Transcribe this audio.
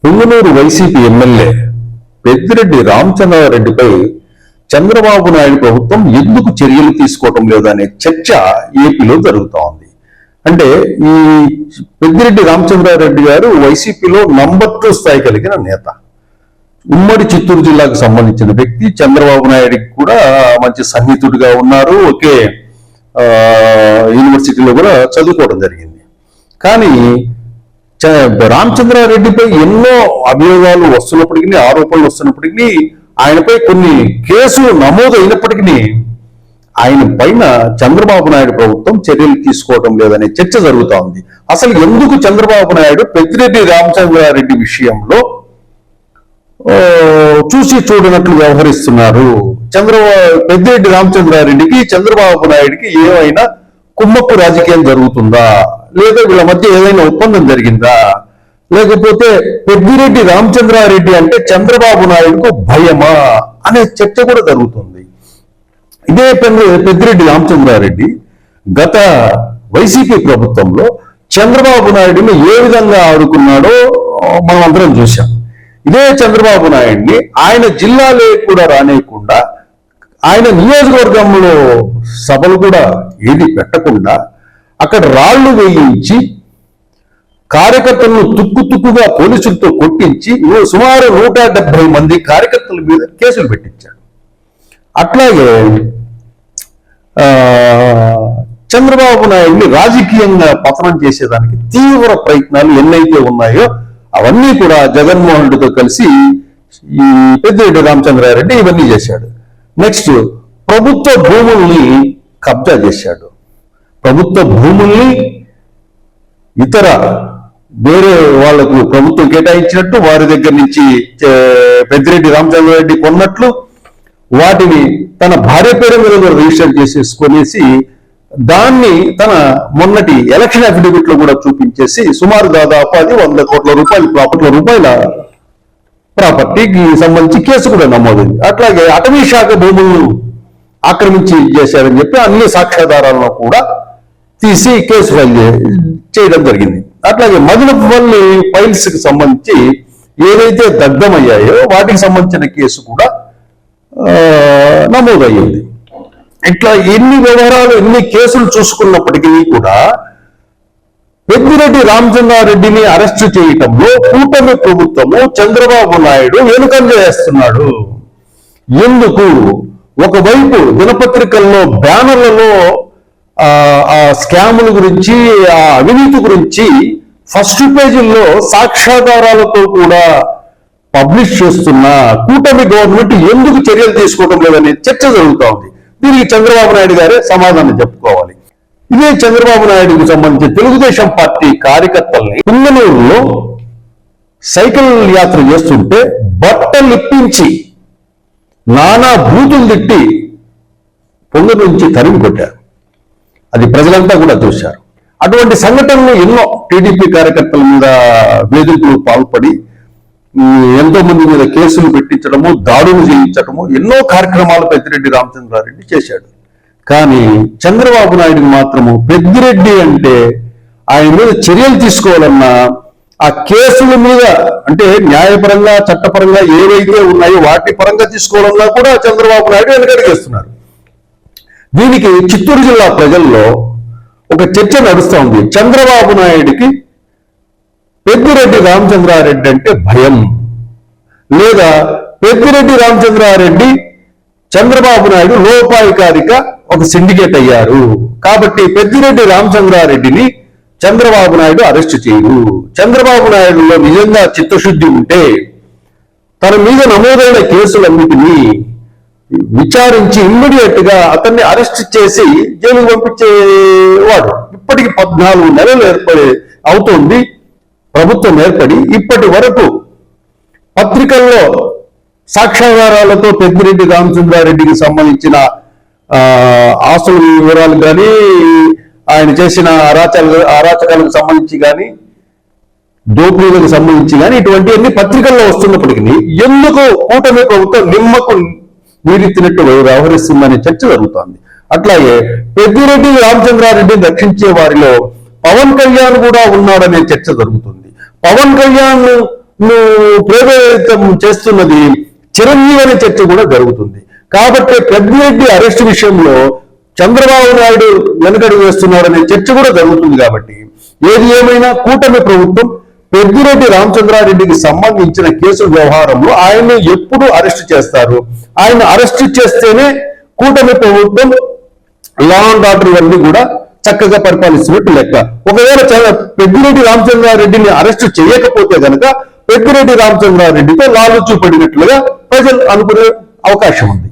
Punganur YCP MLA Peddireddy రామచంద్రారెడ్డిపై Chandrababu Naidu ప్రభుత్వం ఎందుకు చర్యలు తీసుకోవటం లేదనే చర్చ ఏపీలో జరుగుతూ ఉంది. అంటే ఈ పెద్దిరెడ్డి రామచంద్రారెడ్డి గారు వైసీపీలో నంబర్ 2 స్థాయి కలిగిన నేత. ఉమ్మడి చిత్తూరు జిల్లాకు సంబంధించిన వ్యక్తి. చంద్రబాబు నాయుడికి కూడా మంచి సన్నిహితుడిగా ఉన్నారు. ఒకే యూనివర్సిటీలో కూడా చదువుకోవడం జరిగింది. కానీ రామచంద్రారెడ్డిపై ఎన్నో అభియోగాలు వస్తున్నప్పటికీ, ఆరోపణలు వస్తున్నప్పటికీ, ఆయనపై కొన్ని కేసులు నమోదైనప్పటికీ ఆయన పైన చంద్రబాబు నాయుడు ప్రభుత్వం చర్యలు తీసుకోవడం లేదనే చర్చ జరుగుతూ ఉంది. అసలు ఎందుకు చంద్రబాబు నాయుడు పెద్దిరెడ్డి రామచంద్రారెడ్డి విషయంలో చూసి చూడనట్లు వ్యవహరిస్తున్నారు? పెద్దిరెడ్డి రామచంద్రారెడ్డికి చంద్రబాబు నాయుడికి ఏమైనా కుమ్మక్కు రాజకీయం జరుగుతుందా, లేదా వీళ్ళ మధ్య ఏదైనా ఒప్పందం జరిగిందా, లేకపోతే పెద్దిరెడ్డి రామచంద్రారెడ్డి అంటే చంద్రబాబు నాయుడుకు భయమా అనే చర్చ కూడా జరుగుతుంది. ఇదే పెద్దిరెడ్డి రామచంద్రారెడ్డి గత వైసీపీ ప్రభుత్వంలో చంద్రబాబు నాయుడిని ఏ విధంగా ఆడుకున్నాడో మనం అందరం చూశాం. ఇదే చంద్రబాబు నాయుడిని ఆయన జిల్లాలో కూడా రానేయకుండా, ఆయన నియోజకవర్గంలో సభలు కూడా ఏది పెట్టకుండా అక్కడ రాళ్లు వేయించి కార్యకర్తలను తుక్కుగా పోలీసులతో కొట్టించి సుమారు 170 మంది కార్యకర్తల మీద కేసులు పెట్టించాడు. అట్లాగే చంద్రబాబు నాయుడిని రాజకీయంగా పతనం చేసేదానికి తీవ్ర ప్రయత్నాలు ఎన్నైతే ఉన్నాయో అవన్నీ కూడా జగన్మోహన్ రెడ్డితో కలిసి ఈ పెద్దిరెడ్డి రామచంద్రారెడ్డి ఇవన్నీ చేశాడు. నెక్స్ట్, ప్రభుత్వ భూముల్ని కబ్జా చేశాడు. ప్రభుత్వ భూముల్ని ఇతర వేరే వాళ్లకు ప్రభుత్వం కేటాయించినట్టు, వారి దగ్గర నుంచి పెద్దిరెడ్డి రామచంద్రారెడ్డి కొన్నట్లు వాటిని తన భార్య పేరు మీద రిజిస్టర్ చేసేసుకొనేసి దాన్ని తన మొన్నటి ఎలక్షన్ అఫిడవిట్ లో కూడా చూపించేసి సుమారు దాదాపు అది 100 కోట్ల రూపాయల ప్రాపర్టీకి సంబంధించి కేసు కూడా నమోదైంది. అట్లాగే అటవీ శాఖ భూములను ఆక్రమించి చేశారని చెప్పి అన్ని సాక్ష్యాధారాలను కూడా తీసి కేసు ఫైల్ చేయడం జరిగింది. అట్లాగే మదనపల్లి ఫైల్స్ కి సంబంధించి ఏదైతే దగ్ధమయ్యాయో వాటికి సంబంధించిన కేసు కూడా నమోదయ్యింది. ఇట్లా ఎన్ని వ్యవహారాలు, ఎన్ని కేసులు చూసుకున్నప్పటికీ కూడా పెద్దిరెడ్డి రామచంద్రారెడ్డిని అరెస్టు చేయటంలో కూటమి ప్రభుత్వము చంద్రబాబు నాయుడు వెనుకంజ వేస్తున్నాడు. ఎందుకు? ఒకవైపు దినపత్రికల్లో బ్యానర్లలో ఆ స్కాముల గురించి, ఆ అవినీతి గురించి ఫస్ట్ పేజీల్లో సాక్ష్యాధారాలతో కూడా పబ్లిష్ చేస్తున్న కూటమి గవర్నమెంట్ ఎందుకు చర్యలు తీసుకోవడం లేదనే చర్చ జరుగుతూ ఉంది. దీనికి చంద్రబాబు నాయుడు గారే సమాధానం చెప్పుకోవాలి. ఇదే చంద్రబాబు నాయుడుకి సంబంధించి తెలుగుదేశం పార్టీ కార్యకర్తల్ని పుంగనూరులో సైకిల్ యాత్ర చేస్తుంటే బట్టలు ఇప్పించి నానా బూతులు తిట్టి పొంగనూరు నుంచి తరిమి కొట్టారు. అది ప్రజలంతా కూడా చూశారు. అటువంటి సంఘటనలు ఎన్నో టీడీపీ కార్యకర్తల మీద వేధింపులు పాల్పడి ఎంతో మంది మీద కేసులు పెట్టించడము, దాడులు చేయించడము, ఎన్నో కార్యక్రమాలు పెద్దిరెడ్డి రామచంద్రారెడ్డి చేశాడు. కానీ చంద్రబాబు నాయుడికి మాత్రము పెద్దిరెడ్డి అంటే ఆయన మీద చర్యలు తీసుకోవాలన్నా ఆ కేసుల మీద, అంటే న్యాయపరంగా చట్టపరంగా ఏవైతే ఉన్నాయో వాటి పరంగా తీసుకోవాలన్నా కూడా చంద్రబాబు నాయుడు వెనకడిగేస్తున్నారు. దీనికి చిత్తూరు జిల్లా ప్రజల్లో ఒక చర్చ నడుస్తూ ఉంది. చంద్రబాబు నాయుడికి పెద్దిరెడ్డి రామచంద్రారెడ్డి అంటే భయం, లేదా పెద్దిరెడ్డి రామచంద్రారెడ్డి చంద్రబాబు నాయుడు లోపాయికారిక ఒక సిండికేట్ అయ్యారు కాబట్టి పెద్దిరెడ్డి రామచంద్రారెడ్డిని చంద్రబాబు నాయుడు అరెస్టు చేయరు. చంద్రబాబు నాయుడులో నిజంగా చిత్తశుద్ధి ఉంటే తన మీద నమోదైన కేసులన్నిటినీ విచారించి ఇమ్మీడియట్ గా అతన్ని అరెస్ట్ చేసి జైలుకు పంపించేవాడు. ఇప్పటికి 14 నెలలు అవుతోంది ప్రభుత్వం ఏర్పడి. ఇప్పటి వరకు పత్రికల్లో సాక్ష్యాధారాలతో పెద్దిరెడ్డి రామచంద్రారెడ్డికి సంబంధించిన ఆస్తుల వివరాలు కానీ, ఆయన చేసిన అరాచకాలకు సంబంధించి కానీ, దోపిడీలకు సంబంధించి కానీ ఇటువంటివన్నీ పత్రికల్లో వస్తున్నప్పటికీ ఎందుకు కూటమి ప్రభుత్వం నిమ్మకు నీరెత్తినట్టు వ్యవహరిస్తుందనే చర్చ జరుగుతోంది. అట్లాగే పెద్దిరెడ్డి రామచంద్రారెడ్డిని రక్షించే వారిలో పవన్ కళ్యాణ్ కూడా ఉన్నాడనే చర్చ జరుగుతుంది. పవన్ కళ్యాణ్ నువ్వు ప్రేరేపితం చేస్తున్నది చిరంజీవి అనే చర్చ కూడా జరుగుతుంది. కాబట్టి పెద్దిరెడ్డి అరెస్ట్ విషయంలో చంద్రబాబు నాయుడు వెనకడుగు వేస్తున్నాడనే చర్చ కూడా జరుగుతుంది. కాబట్టి ఏది ఏమైనా కూటమి ప్రభుత్వం పెద్దిరెడ్డి రామచంద్రారెడ్డికి సంబంధించిన కేసు వ్యవహారంలో ఆయన్ని ఎప్పుడు అరెస్ట్ చేస్తారు, ఆయన అరెస్ట్ చేస్తేనే కూటమి ప్రభుత్వం లా అండ్ ఆర్డర్ ఇవన్నీ కూడా చక్కగా పరిపాలిస్తున్నట్టు లెక్క. ఒకవేళ పెద్దిరెడ్డి రామచంద్రారెడ్డిని అరెస్ట్ చేయకపోతే కనుక పెద్దిరెడ్డి రామచంద్రారెడ్డితో లాలూచు పడినట్లుగా ప్రజలు అనుకునే అవకాశం ఉంది.